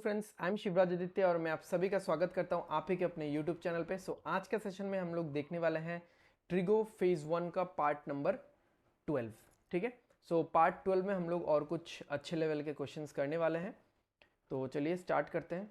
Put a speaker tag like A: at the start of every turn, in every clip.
A: Friends, I am Shivraj Aditya और मैं आप सभी का स्वागत करता हूं आप ही के अपने यूट्यूब चैनल पे। आज के सेशन में हम लोग देखने वाले हैं ट्रिगो फेज 1 का पार्ट नंबर 12। ठीक है, पार्ट 12 में हम लोग और कुछ अच्छे लेवल के क्वेश्चंस करने वाले हैं। तो चलिए स्टार्ट करते हैं।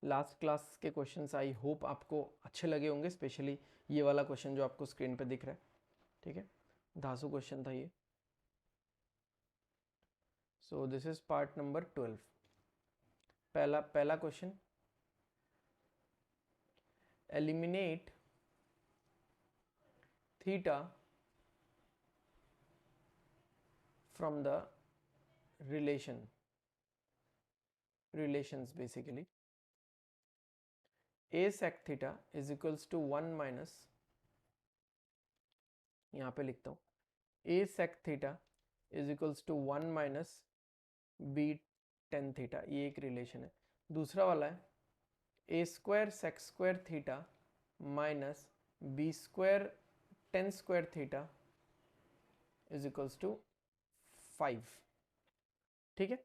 A: लास्ट क्लास के क्वेश्चंस आई होप आपको अच्छे लगे होंगे, स्पेशली ये वाला क्वेश्चन जो आपको स्क्रीन पे दिख रहा है। ठीक है, धासु क्वेश्चन था ये। So this is part number 12। पहला question, eliminate theta from the relations basically a sec theta is equals to 1 minus, यहाँ पे लिखता हूँ a sec theta is equals to 1 minus b tan theta, ये एक रिलेशन है। दूसरा वाला है a square sec square theta minus b square tan square theta is equals to 5। ठीक है,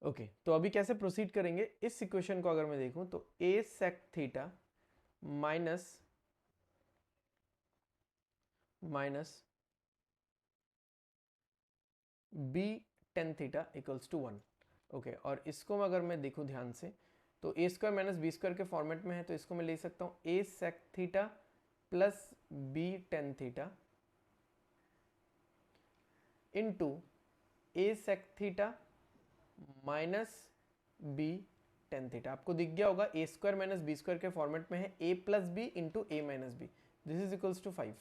A: ओके तो अभी कैसे प्रोसीड करेंगे, इस इक्वेशन को अगर मैं देखूं तो a sec theta minus b tan theta equals to 1। Okay, और इसको अगर मैं देखूं ध्यान से तो a square minus B square के फॉर्मेट में है, तो इसको मैं ले सकता हूं a sec theta plus b tan theta into a sec theta minus b tan theta. आपको दिख गया होगा a square minus B square के फॉर्मेट में है a plus B into A minus B, this is equals to 5।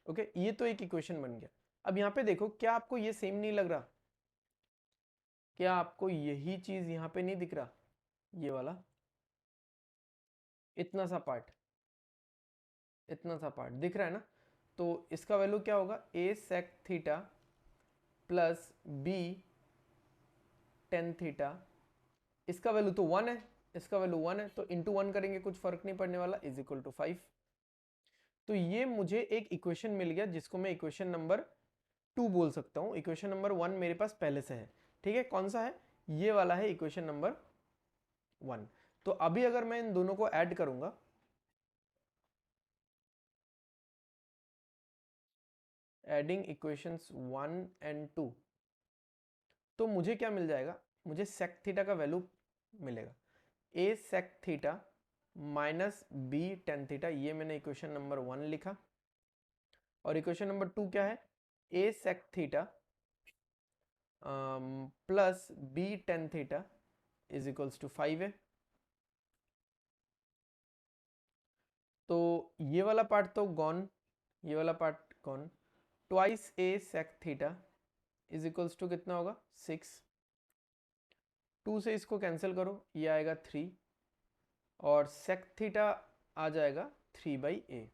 A: Okay, ये तो एक इक्वेशन बन गया। अब यहाँ पे देखो, क्या आपको ये सेम नहीं लग रहा? क्या आपको यही चीज यहाँ पे नहीं दिख रहा? ये वाला इतना सा पार्ट दिख रहा है ना? तो इसका वैल्यू क्या होगा? a sec theta plus b tan theta, इसका वैल्यू तो 1 है, इसका वैल्यू 1 है, तो इंटू 1 करेंगे कुछ फर्क नहीं पड़ने वाला, इज इक्वल टू 5। तो ये मुझे एक इक्वेशन मिल गया जिसको मैं इक्वेशन नंबर 2 बोल सकता हूँ। इक्वेशन नंबर 1 मेरे पास पहले से है। ठीक है, कौन सा है? ये वाला है इक्वेशन नंबर 1। तो अभी अगर मैं इन दोनों को ऐड करूंगा, एडिंग इक्वेशंस 1 एंड 2, तो मुझे क्या मिल जाएगा? मुझे सेक थीटा का वैल्यू मिलेगा a sec theta minus b tan theta, ये मैंने इक्वेशन नंबर 1 लिखा। और इक्वेशन नंबर 2 क्या है? a sec theta plus b tan theta is equals to 5 है। तो ये वाला पार्ट तो गॉन, ये वाला part gone. Twice a sec theta is equals to कितना होगा? 6। 2 से इसको कैंसिल करो, ये आएगा 3 और सेक थीटा आ जाएगा 3/a।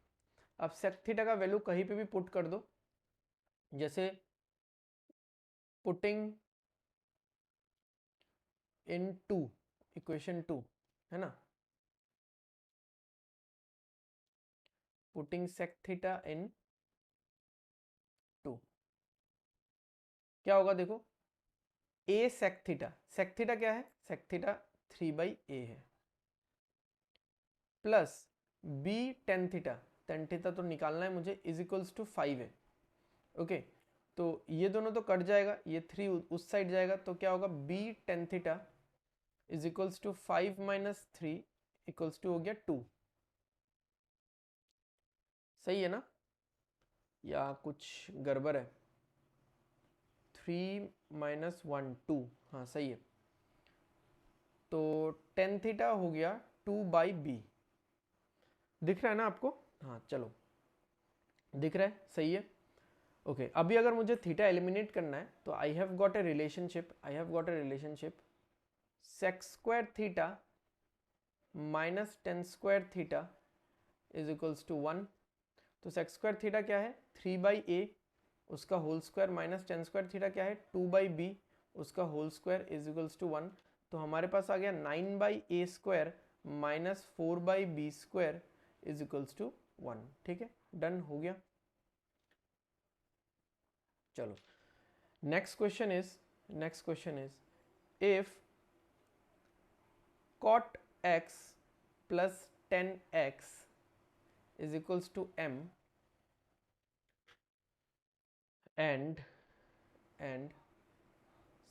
A: अब सेक थीटा का वैल्यू कहीं पे भी पुट कर दो, जैसे पुटिंग इन 2, इक्वेशन 2 है ना, पुटिंग सेक थीटा इन 2, क्या होगा? देखो a सेक थीटा क्या है? सेक थीटा 3/a है, प्लस b tan थीटा तो निकालना है मुझे, इज इक्वल्स टू 5 है। ओके, तो ये दोनों तो कट जाएगा, ये 3 उस साइड जाएगा, तो क्या होगा? b tan theta is equals to 5 minus 3 equals to हो गया 2। सही है ना, या कुछ गड़बड़ है? 3 माइनस 1 2, हाँ सही है। तो tan थीटा हो गया 2/b, दिख रहा है ना आपको? हाँ चलो, दिख रहा है, सही है। ओके, अभी अगर मुझे थीटा एलिमिनेट करना है तो I have got a relationship sec square theta minus tan square theta is equals to 1। तो सेक स्क्वायर थीटा क्या है? 3/a, उसका whole square, minus tan square theta क्या है? 2/b, उसका whole square is equals to 1। तो हमारे पास आ गया 9/a square minus 4/b square is equals to 1। ठीक है, डन हो गया। चलो next question is if cot x plus 10x is equals to m and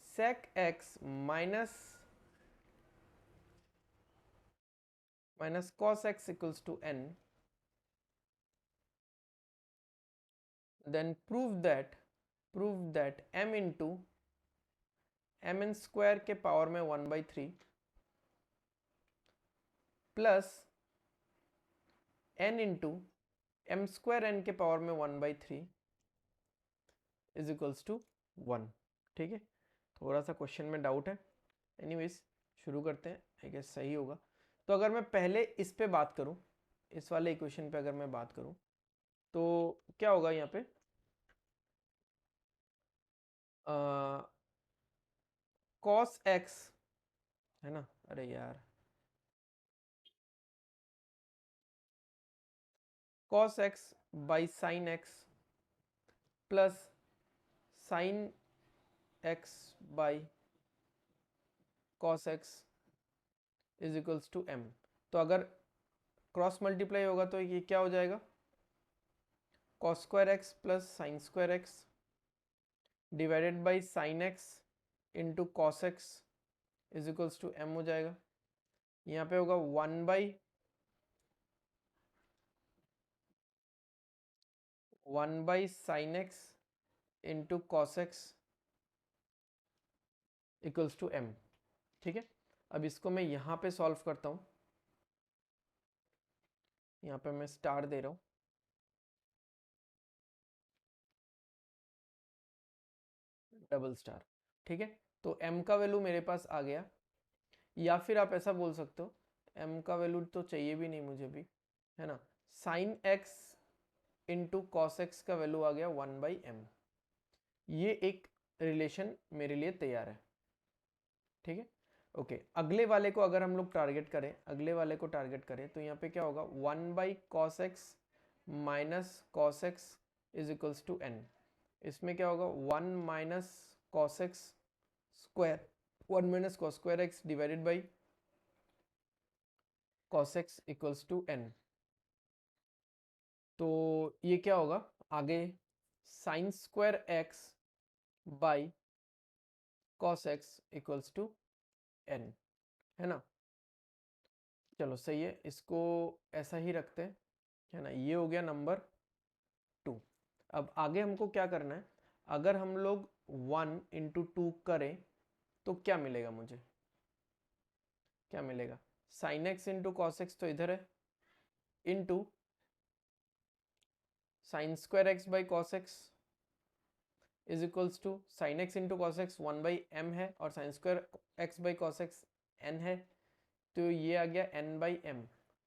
A: sec x minus cos x equals to n, then prove that m into mn square के power में 1/3 plus n into m square n के power में 1/3 is equals to 1। ठीक है, थोड़ा सा question में doubt है, एनीवेज शुरू करते हैं, आई गेस सही होगा। तो अगर मैं पहले इस पे बात करूं, इस वाले इक्वेशन पे अगर मैं बात करूं तो क्या होगा यहाँ पे, cos x है ना, अरे यार cos x by sin x plus sin x by cos x is equals to m। तो अगर क्रॉस मल्टीप्लाई होगा तो ये क्या हो जाएगा, cos square x plus sine square x divided by sine x into cos x is equals to m हो जाएगा। यहाँ पे होगा 1 by sine X into cos X equals to m। ठीक है, अब इसको मैं यहाँ पे सॉल्व करता हूँ, यहाँ पे मैं स्टार दे रहा हूँ, डबल स्टार। ठीक है, तो m का वैल्यू मेरे पास आ गया, या फिर आप ऐसा बोल सकते हो m का वैल्यू तो चाहिए भी नहीं मुझे भी, है ना, sine x into cos X का वैल्यू आ गया 1/m। ये एक रिलेशन मेरे लिए तैयार है। ठीक है, ओके, अगले वाले को अगर हम लोग टारगेट करें, अगले वाले को टारगेट करें तो यहाँ पे क्या होगा, 1/cos x minus cos x is equals to n। इसमें क्या होगा, 1 minus cos X square, 1 minus cos square X divided by cos X equals to n। तो ये क्या होगा आगे, sine square x by cos X equals to n, है ना। चलो सही है, इसको ऐसा ही रखते हैं, है ना। ये हो गया नंबर 2। अब आगे हमको क्या करना है, अगर हम लोग 1 इंटू 2 करें तो क्या मिलेगा मुझे, क्या मिलेगा, sine X into cos X तो इधर है, into sine square x by cos x is equals to sine X into cos X 1/m है, और sine square x by cos X n है, तो ये आ गया n/m।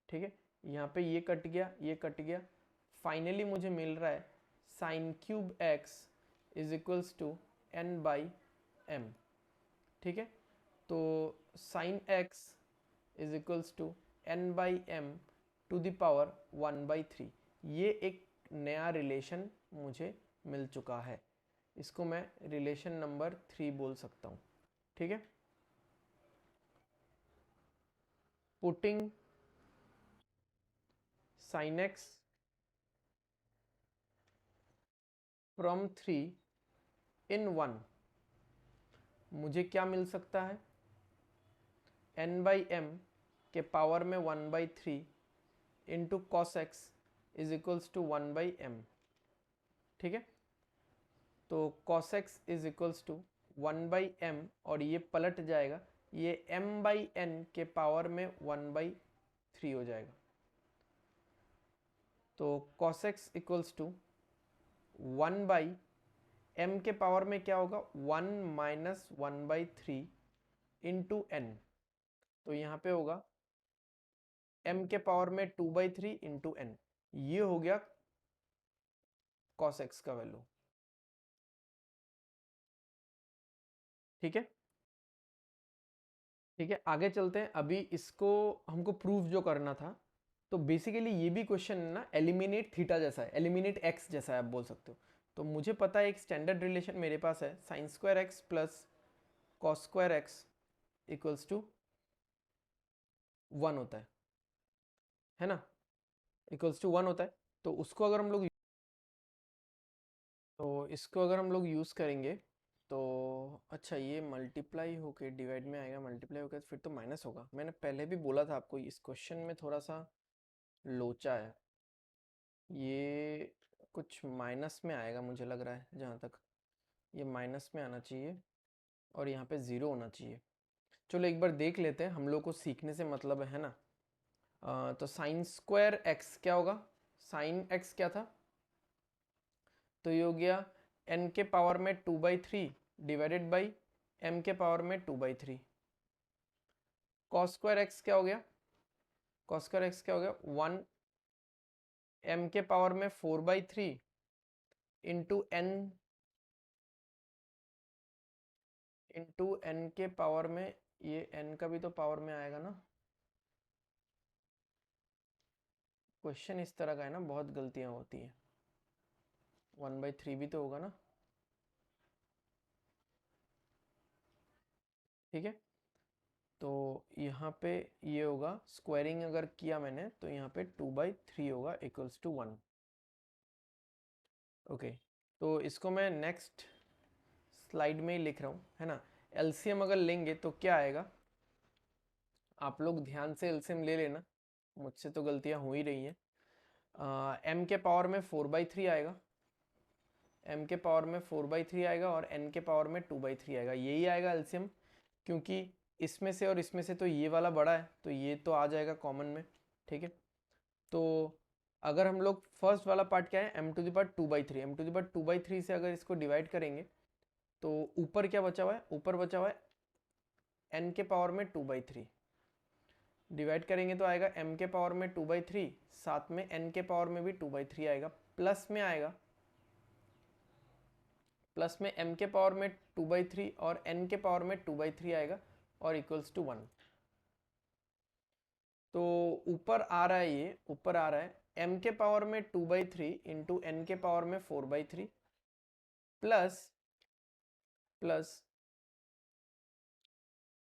A: ठीक है, यहाँ पे ये कट गया, ये कट गया, फाइनली मुझे मिल रहा है sine cube x is equals to n/m। ठीक है, तो sine x is equals to n/m to the power 1/3। ये एक नया रिलेशन मुझे मिल चुका है, इसको मैं रिलेशन नंबर 3 बोल सकता हूँ। ठीक है, पुटिंग sin x फ्रॉम 3 इन 1 मुझे क्या मिल सकता है, n/m के पावर में 1/3 into cos x is equals to 1/m। ठीक है, तो cos x is equals to 1/m, और ये पलट जाएगा, ये m/n के पावर में 1/3 हो जाएगा। तो cos x equals to 1/m के पावर में क्या होगा, 1 माइनस 1/3 इंटू n, तो यहाँ पे होगा m के पावर में 2/3 इंटू n। ये हो गया cos x का वैल्यू। ठीक है, ठीक है, आगे चलते हैं। अभी इसको हमको प्रूफ जो करना था, तो बेसिकली ये भी क्वेश्चन ना एलिमिनेट थीटा जैसा है, एलिमिनेट एक्स जैसा है आप बोल सकते हो। तो मुझे पता है एक स्टैंडर्ड रिलेशन मेरे पास है, sine square x plus cos square x equals to 1 होता है ना, इक्वल्स टू 1 होता है। तो उसको अगर हम लोग इसको अगर हम लोग यूज़ करेंगे तो अच्छा ये मल्टीप्लाई होके डिवाइड में आएगा, मल्टीप्लाई होकर फिर तो माइनस होगा। मैंने पहले भी बोला था आपको इस क्वेश्चन में थोड़ा सा लोचा है, ये कुछ माइनस में आएगा मुझे लग रहा है, जहाँ तक ये माइनस में आना चाहिए और यहाँ पे ज़ीरो होना चाहिए। चलो एक बार देख लेते हैं, हम लोग को सीखने से मतलब है ना। तो साइन स्क्वायर एक्स क्या होगा, साइन एक्स क्या था, तो ये हो गया n के पावर में 2/3 डिवाइडेड बाई m के पावर में 2/3। कॉस स्क्वायर एक्स क्या हो गया, कॉस स्क्वायर एक्स क्या हो गया, 1 m के पावर में 4/3 इंटू n के पावर में, ये n का भी तो पावर में आएगा ना, क्वेश्चन इस तरह का है ना, बहुत गलतियां होती हैं। 1/3 भी तो होगा ना, ठीक है। तो यहाँ पे ये होगा, स्क्वायरिंग अगर किया मैंने तो यहाँ पे 2/3 होगा इक्वल्स टू 1। ओके, तो इसको मैं नेक्स्ट स्लाइड में ही लिख रहा हूँ, है ना। एलसीएम अगर लेंगे तो क्या आएगा, आप लोग ध्यान से एलसीएम ले लेना, मुझसे तो गलतियाँ हो ही रही हैं। m के पावर में 4/3 आएगा, m के पावर में 4/3 आएगा और n के पावर में 2/3 आएगा, यही आएगा एलसीएम। क्योंकि इसमें से और इसमें से तो ये वाला बड़ा है, तो ये तो आ जाएगा कॉमन में, ठीक है। तो अगर हम लोग फर्स्ट वाला पार्ट क्या है, m to the power 2/3, m to the power 2/3 से अगर इसको डिवाइड करेंगे तो ऊपर क्या बचा हुआ है, ऊपर बचा हुआ है n के पावर में 2/3, डिवाइड करेंगे तो आएगा m के पावर में 2/3, साथ में n के पावर में भी 2/3 आएगा, प्लस में आएगा, प्लस में m के पावर में 2/3 और n के पावर में 2/3 आएगा और इक्वल्स टू 1। तो ऊपर आ रहा है, ये ऊपर आ रहा है m के पावर में 2/3 इंटू n के पावर में 4/3 प्लस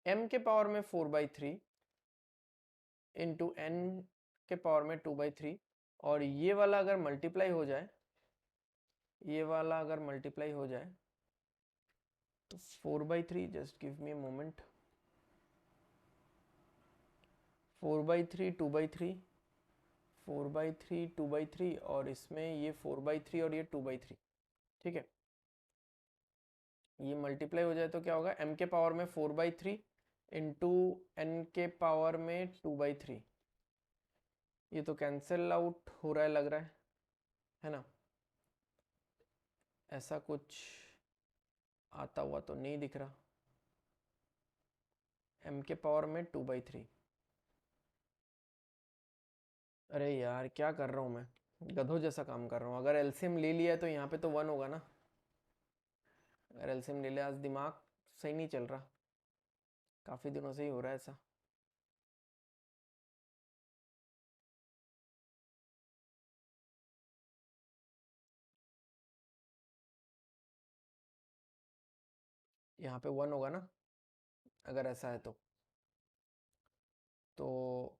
A: m के पावर में 4/3 इंटू n के पावर में 2/3, और ये वाला अगर मल्टीप्लाई हो जाए, ये वाला अगर मल्टीप्लाई हो जाए तो 4/3, just give me a moment, 4/3 2/3, 4/3 2/3 और इसमें ये 4/3 और ये 2/3, ठीक है। ये मल्टीप्लाई हो जाए तो क्या होगा, m के पावर में 4/3 इंटू n के पावर में 2/3, ये तो कैंसिल आउट हो रहा है लग रहा है ना, ऐसा कुछ आता हुआ तो नहीं दिख रहा, m के पावर में 2/3। अरे यार क्या कर रहा हूँ मैं, गधों जैसा काम कर रहा हूँ। अगर एलसीएम ले लिया है तो यहाँ पे तो 1 होगा ना, अगर एलसीएम ले लिया, आज दिमाग सही नहीं चल रहा, काफ़ी दिनों से ही हो रहा है ऐसा। यहाँ पे 1 होगा ना, अगर ऐसा है तो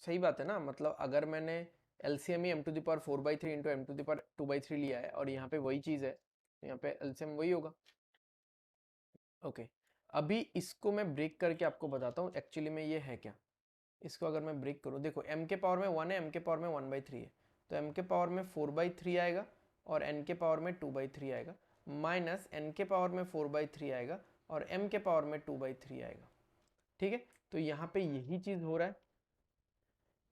A: सही बात है ना, मतलब अगर मैंने एलसीएम ही m to the power 4/3 into m to the power 2/3 लिया है और यहाँ पे वही चीज़ है, तो यहाँ पे एलसीएम वही होगा। ओके, अभी इसको मैं ब्रेक करके आपको बताता हूँ एक्चुअली में ये है क्या। इसको अगर मैं ब्रेक करूँ, देखो m के पावर में 1 है, m के पावर में 1/3 है, तो m के पावर में 4/3 आएगा और n के पावर में 2/3 आएगा, माइनस n के पावर में 4/3 आएगा और m के पावर में 2/3 आएगा, ठीक है। तो यहाँ पे यही चीज़ हो रहा है।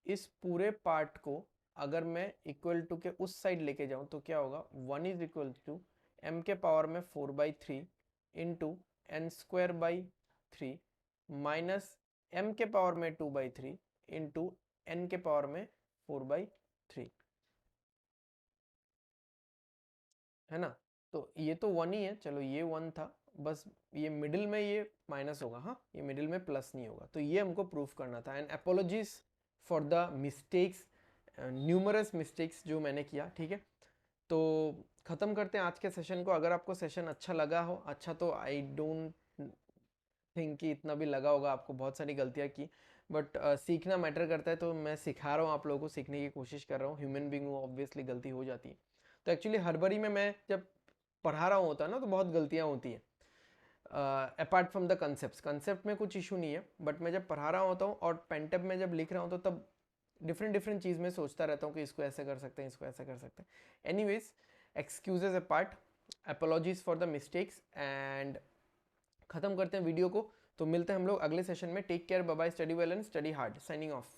A: इस पूरे पार्ट को अगर मैं इक्वल टू के उस साइड लेके जाऊं तो क्या होगा, 1 इज इक्वल टू m के पावर में 4/3 इंटू n² 3 माइनस m के पावर में 2/3 इंटू n के पावर में 4/3, है ना। तो ये तो 1 ही है, चलो ये 1 था, बस ये मिडिल में ये माइनस होगा, हाँ ये मिडिल में प्लस नहीं होगा। तो ये हमको प्रूफ करना था, and apologies for the mistakes, numerous mistakes जो मैंने किया, ठीक है। तो ख़त्म करते हैं आज के सेशन को। अगर आपको सेशन अच्छा लगा हो, अच्छा तो आई डोंट थिंक कि इतना भी लगा होगा आपको, बहुत सारी गलतियाँ की, बट सीखना मैटर करता है, तो मैं सिखा रहा हूँ आप लोगों को, सीखने की कोशिश कर रहा हूँ। ह्यूमन बींग हूँ, ऑब्वियसली गलती हो जाती है। तो एक्चुअली हड़बड़ी में मैं जब पढ़ा रहा होता है ना, तो बहुत गलतियाँ होती हैं। अपार्ट फ्रॉम द कंसेप्ट में कुछ इशू नहीं है, बट मैं जब पढ़ा रहा होता हूँ और पेंटअप में जब लिख रहा हूँ, तो तब डिफरेंट चीज़ में सोचता रहता हूँ कि इसको ऐसे कर सकते हैं, इसको ऐसा कर सकते हैं। Anyways, excuses apart, apologies for the mistakes, and ख़त्म करते हैं वीडियो को। तो मिलते हैं हम लोग अगले सेशन में। Take care, bye bye, study well and study hard. Signing of.